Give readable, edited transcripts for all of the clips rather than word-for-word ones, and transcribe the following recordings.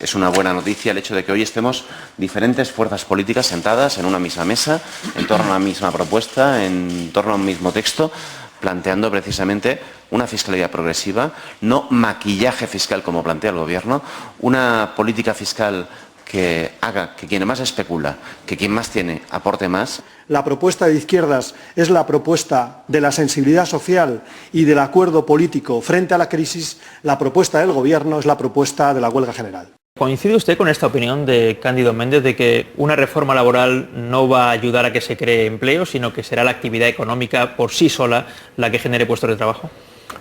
Es una buena noticia el hecho de que hoy estemos diferentes fuerzas políticas sentadas en una misma mesa, en torno a una misma propuesta, en torno a un mismo texto, planteando precisamente una fiscalidad progresiva, no maquillaje fiscal como plantea el Gobierno, una política fiscal que haga que quien más especula, que quien más tiene, aporte más. La propuesta de izquierdas es la propuesta de la sensibilidad social y del acuerdo político frente a la crisis. La propuesta del Gobierno es la propuesta de la huelga general. ¿Coincide usted con esta opinión de Cándido Méndez de que una reforma laboral no va a ayudar a que se cree empleo, sino que será la actividad económica por sí sola la que genere puestos de trabajo?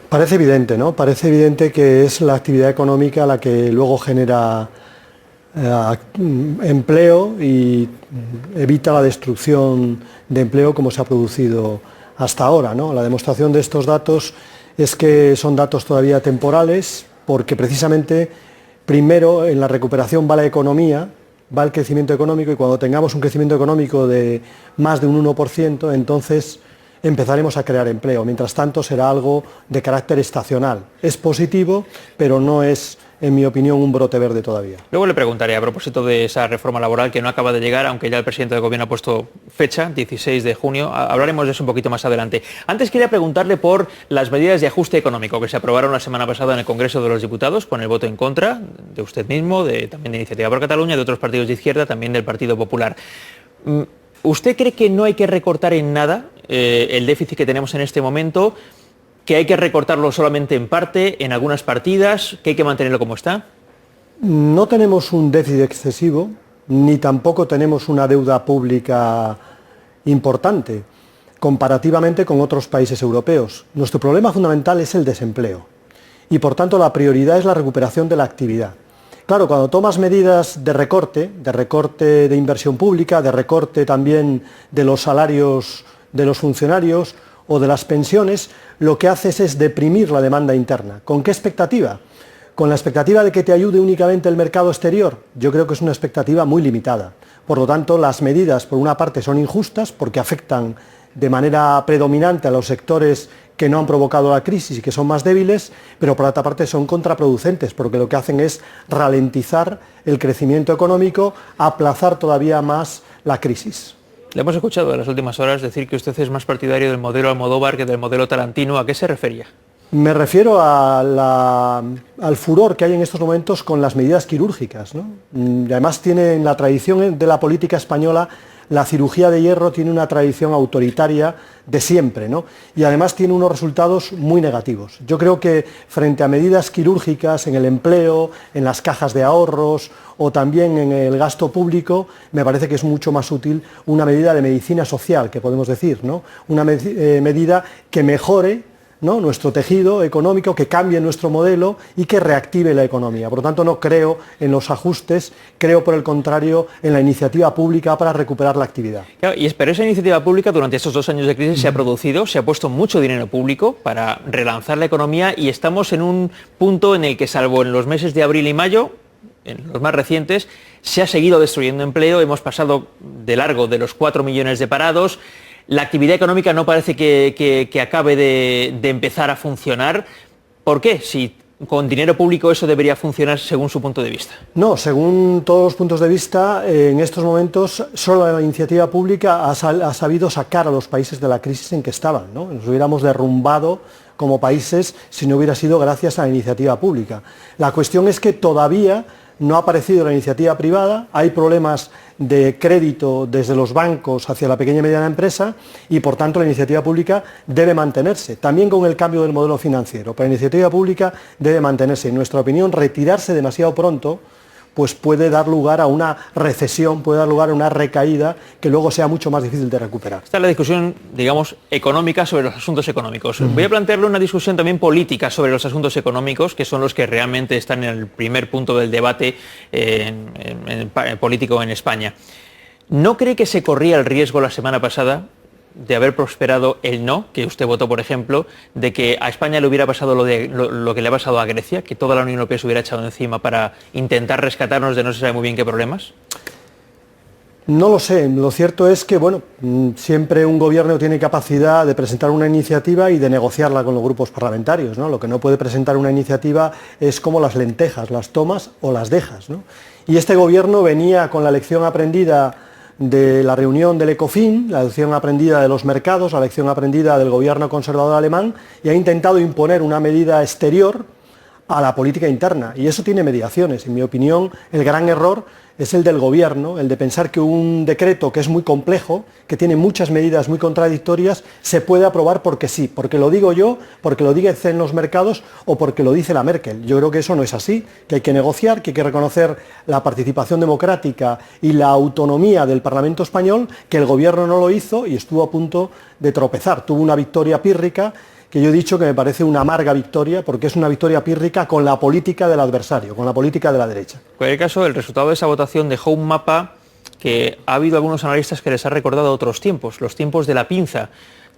Parece evidente, ¿no? Parece evidente que es la actividad económica la que luego genera empleo y evita la destrucción de empleo como se ha producido hasta ahora, ¿no? La demostración de estos datos es que son datos todavía temporales, porque precisamente primero en la recuperación va la economía, va el crecimiento económico, y cuando tengamos un crecimiento económico de más de un 1%, entonces empezaremos a crear empleo. Mientras tanto será algo de carácter estacional. Es positivo, pero no es, en mi opinión, un brote verde todavía. Luego le preguntaré a propósito de esa reforma laboral que no acaba de llegar, aunque ya el presidente del Gobierno ha puesto fecha, 16 de junio. Hablaremos de eso un poquito más adelante. Antes quería preguntarle por las medidas de ajuste económico que se aprobaron la semana pasada en el Congreso de los Diputados, con el voto en contra de usted mismo, también de Iniciativa por Cataluña, de otros partidos de izquierda, también del Partido Popular. ¿Usted cree que no hay que recortar en nada el déficit que tenemos en este momento, que hay que recortarlo solamente en parte, en algunas partidas, que hay que mantenerlo como está? No tenemos un déficit excesivo, ni tampoco tenemos una deuda pública importante, comparativamente con otros países europeos. Nuestro problema fundamental es el desempleo, y por tanto la prioridad es la recuperación de la actividad. Claro, cuando tomas medidas de recorte de inversión pública, de recorte también de los salarios de los funcionarios o de las pensiones, lo que haces es deprimir la demanda interna. ¿Con qué expectativa? ¿Con la expectativa de que te ayude únicamente el mercado exterior? Yo creo que es una expectativa muy limitada. Por lo tanto, las medidas, por una parte, son injustas porque afectan de manera predominante a los sectores que no han provocado la crisis y que son más débiles, pero por otra parte son contraproducentes porque lo que hacen es ralentizar el crecimiento económico, aplazar todavía más la crisis. Le hemos escuchado en las últimas horas decir que usted es más partidario del modelo Almodóvar que del modelo Tarantino. ¿A qué se refería? Me refiero al furor que hay en estos momentos con las medidas quirúrgicas, ¿no? Y además tiene en la tradición de la política española, la cirugía de hierro tiene una tradición autoritaria de siempre, ¿no? Y además tiene unos resultados muy negativos. Yo creo que frente a medidas quirúrgicas en el empleo, en las cajas de ahorros o también en el gasto público, me parece que es mucho más útil una medida de medicina social, que podemos decir, ¿no? Una medida que mejore, ¿no?, nuestro tejido económico, que cambie nuestro modelo y que reactive la economía. Por lo tanto, no creo en los ajustes, creo por el contrario en la iniciativa pública para recuperar la actividad. Claro, pero esa iniciativa pública durante estos 2 años de crisis se ha producido, se ha puesto mucho dinero público para relanzar la economía y estamos en un punto en el que, salvo en los meses de abril y mayo, en los más recientes, se ha seguido destruyendo empleo, hemos pasado de largo de los 4 millones de parados. La actividad económica no parece que acabe de empezar a funcionar. ¿Por qué? Si con dinero público eso debería funcionar según su punto de vista. No, según todos los puntos de vista, en estos momentos solo la iniciativa pública ha sabido sacar a los países de la crisis en que estaban, ¿no? Nos hubiéramos derrumbado como países si no hubiera sido gracias a la iniciativa pública. La cuestión es que todavía no ha aparecido la iniciativa privada, hay problemas de crédito desde los bancos hacia la pequeña y mediana empresa y por tanto la iniciativa pública debe mantenerse, también con el cambio del modelo financiero, pero la iniciativa pública debe mantenerse. En nuestra opinión, retirarse demasiado pronto pues puede dar lugar a una recesión, puede dar lugar a una recaída que luego sea mucho más difícil de recuperar. Esta es la discusión, digamos, económica sobre los asuntos económicos. Voy a plantearle una discusión también política sobre los asuntos económicos, que son los que realmente están en el primer punto del debate político en España. ¿No cree que se corría el riesgo la semana pasada de haber prosperado el no, que usted votó, por ejemplo, de que a España le hubiera pasado lo que le ha pasado a Grecia, que toda la Unión Europea se hubiera echado encima para intentar rescatarnos de no se sabe muy bien qué problemas? No lo sé, lo cierto es que bueno, siempre un gobierno tiene capacidad de presentar una iniciativa y de negociarla con los grupos parlamentarios, ¿no? Lo que no puede presentar una iniciativa es como las lentejas, las tomas o las dejas, ¿no? Y este gobierno venía con la lección aprendida de la reunión del ECOFIN, la lección aprendida de los mercados, la lección aprendida del gobierno conservador alemán, y ha intentado imponer una medida exterior a la política interna, y eso tiene mediaciones. En mi opinión, el gran error es el del gobierno, el de pensar que un decreto que es muy complejo, que tiene muchas medidas muy contradictorias, se puede aprobar porque sí, porque lo digo yo, porque lo dicen los mercados o porque lo dice la Merkel. Yo creo que eso no es así, que hay que negociar, que hay que reconocer la participación democrática y la autonomía del Parlamento español, que el gobierno no lo hizo y estuvo a punto de tropezar. Tuvo una victoria pírrica, que yo he dicho que me parece una amarga victoria, porque es una victoria pírrica con la política del adversario, con la política de la derecha. En cualquier caso, el resultado de esa votación dejó un mapa que ha habido algunos analistas que les ha recordado otros tiempos, los tiempos de la pinza.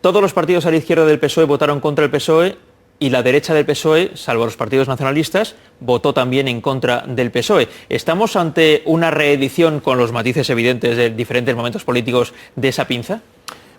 Todos los partidos a la izquierda del PSOE votaron contra el PSOE y la derecha del PSOE, salvo los partidos nacionalistas, votó también en contra del PSOE. ¿Estamos ante una reedición, con los matices evidentes de diferentes momentos políticos, de esa pinza?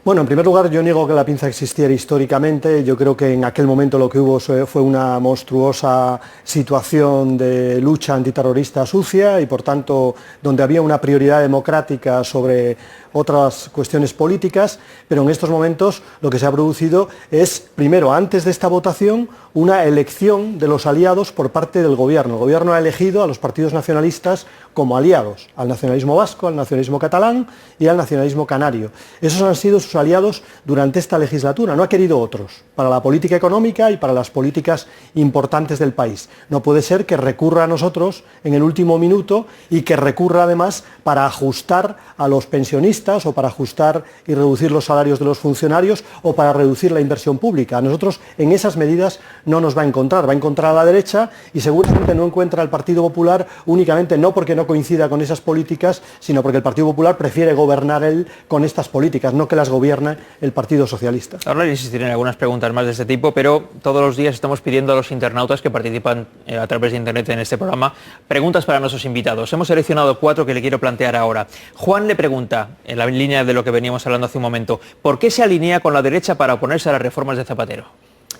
Bueno, en primer lugar, yo niego que la pinza existiera históricamente. Yo creo que en aquel momento lo que hubo fue una monstruosa situación de lucha antiterrorista sucia y, por tanto, donde había una prioridad democrática sobre otras cuestiones políticas, pero en estos momentos lo que se ha producido es, primero, antes de esta votación, una elección de los aliados por parte del gobierno. El gobierno ha elegido a los partidos nacionalistas como aliados, al nacionalismo vasco, al nacionalismo catalán y al nacionalismo canario. Esos han sido sus aliados durante esta legislatura, no ha querido otros, para la política económica y para las políticas importantes del país. No puede ser que recurra a nosotros en el último minuto y que recurra además para ajustar a los pensionistas o para ajustar y reducir los salarios de los funcionarios o para reducir la inversión pública. A nosotros en esas medidas no nos va a encontrar a la derecha y seguramente no encuentra al Partido Popular únicamente no porque no coincida con esas políticas, sino porque el Partido Popular prefiere gobernar él con estas políticas, no que las gobierne el Partido Socialista. Ahora insistiré en algunas preguntas más de este tipo, pero todos los días estamos pidiendo a los internautas que participan a través de internet en este programa preguntas para nuestros invitados. Hemos seleccionado 4 que le quiero plantear ahora. Juan le pregunta, en la línea de lo que veníamos hablando hace un momento, ¿por qué se alinea con la derecha para oponerse a las reformas de Zapatero?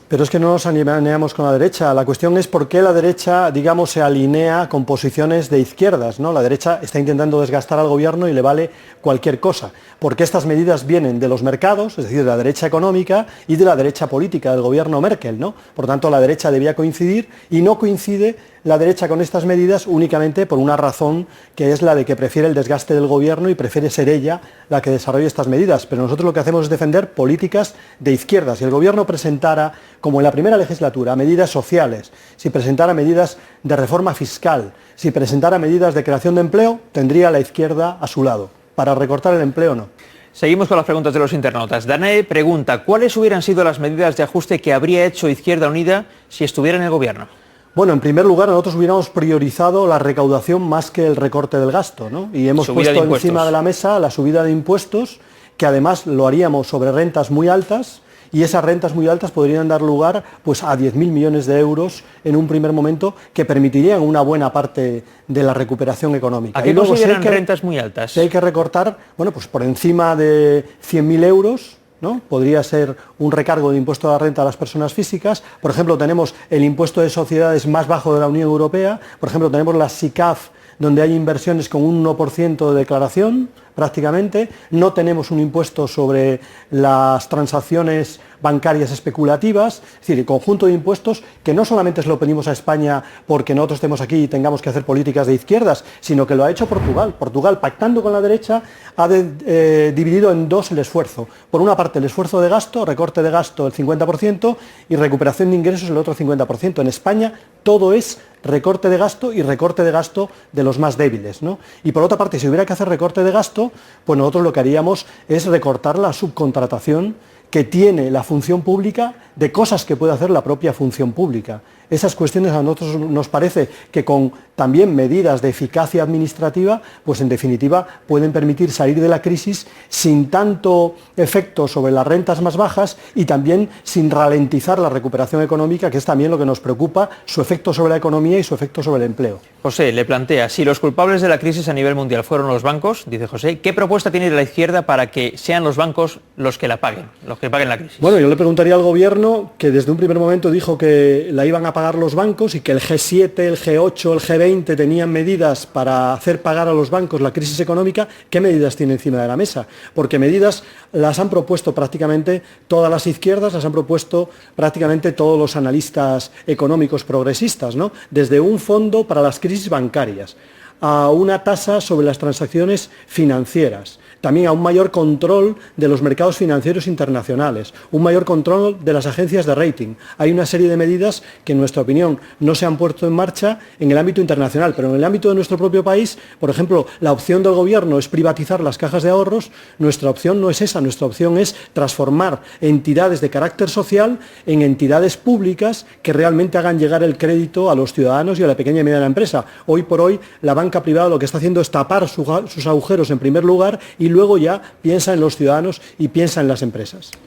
Pero es que no nos alineamos con la derecha. La cuestión es por qué la derecha, digamos, se alinea con posiciones de izquierdas, ¿no? La derecha está intentando desgastar al gobierno y le vale cualquier cosa. Porque estas medidas vienen de los mercados, es decir, de la derecha económica y de la derecha política, del gobierno Merkel, ¿no? Por tanto, la derecha debía coincidir y no coincide la derecha con estas medidas únicamente por una razón que es la de que prefiere el desgaste del gobierno y prefiere ser ella la que desarrolle estas medidas. Pero nosotros lo que hacemos es defender políticas de izquierda. Si el gobierno presentara, como en la primera legislatura, medidas sociales, si presentara medidas de reforma fiscal, si presentara medidas de creación de empleo, tendría a la izquierda a su lado. Para recortar el empleo, no. Seguimos con las preguntas de los internautas. Danae pregunta, ¿cuáles hubieran sido las medidas de ajuste que habría hecho Izquierda Unida si estuviera en el gobierno? Bueno, en primer lugar, nosotros hubiéramos priorizado la recaudación más que el recorte del gasto, ¿no? Y hemos puesto encima de la mesa la subida de impuestos, que además lo haríamos sobre rentas muy altas, y esas rentas muy altas podrían dar lugar pues, a 10.000 millones de euros en un primer momento, que permitirían una buena parte de la recuperación económica. ¿A qué consideran rentas muy altas? Si hay que recortar, bueno, pues por encima de 100.000 euros, ¿no? Podría ser un recargo de impuesto a la renta a las personas físicas. Por ejemplo, tenemos el impuesto de sociedades más bajo de la Unión Europea. Por ejemplo, tenemos la SICAF, donde hay inversiones con un 1% de declaración, prácticamente. No tenemos un impuesto sobre las transacciones bancarias especulativas, es decir, el conjunto de impuestos que no solamente se lo pedimos a España porque nosotros estemos aquí y tengamos que hacer políticas de izquierdas, sino que lo ha hecho Portugal. Portugal, pactando con la derecha, ha dividido en dos el esfuerzo. Por una parte, el esfuerzo de gasto, recorte de gasto el 50% y recuperación de ingresos el otro 50%. En España todo es recorte de gasto y recorte de gasto de los más débiles, ¿no? Y por otra parte, si hubiera que hacer recorte de gasto, pues nosotros lo que haríamos es recortar la subcontratación que tiene la función pública de cosas que puede hacer la propia función pública. Esas cuestiones a nosotros nos parece que con también medidas de eficacia administrativa, pues en definitiva pueden permitir salir de la crisis sin tanto efecto sobre las rentas más bajas y también sin ralentizar la recuperación económica, que es también lo que nos preocupa, su efecto sobre la economía y su efecto sobre el empleo. José le plantea, si los culpables de la crisis a nivel mundial fueron los bancos, dice José, ¿qué propuesta tiene la izquierda para que sean los bancos los que la paguen, los que paguen la crisis? Bueno, yo le preguntaría al gobierno, que desde un primer momento dijo que la iban a pagar los bancos y que el G7, el G8, el G20 tenían medidas para hacer pagar a los bancos la crisis económica, ¿qué medidas tiene encima de la mesa? Porque medidas las han propuesto prácticamente todas las izquierdas, las han propuesto prácticamente todos los analistas económicos progresistas, ¿no? Desde un fondo para las crisis bancarias, a una tasa sobre las transacciones financieras, también a un mayor control de los mercados financieros internacionales, un mayor control de las agencias de rating. Hay una serie de medidas que, en nuestra opinión, no se han puesto en marcha en el ámbito internacional, pero en el ámbito de nuestro propio país, por ejemplo, la opción del gobierno es privatizar las cajas de ahorros. Nuestra opción no es esa, nuestra opción es transformar entidades de carácter social en entidades públicas que realmente hagan llegar el crédito a los ciudadanos y a la pequeña y mediana empresa. Hoy por hoy, la banca privada lo que está haciendo es tapar sus agujeros en primer lugar y luego ya piensa en los ciudadanos y piensa en las empresas.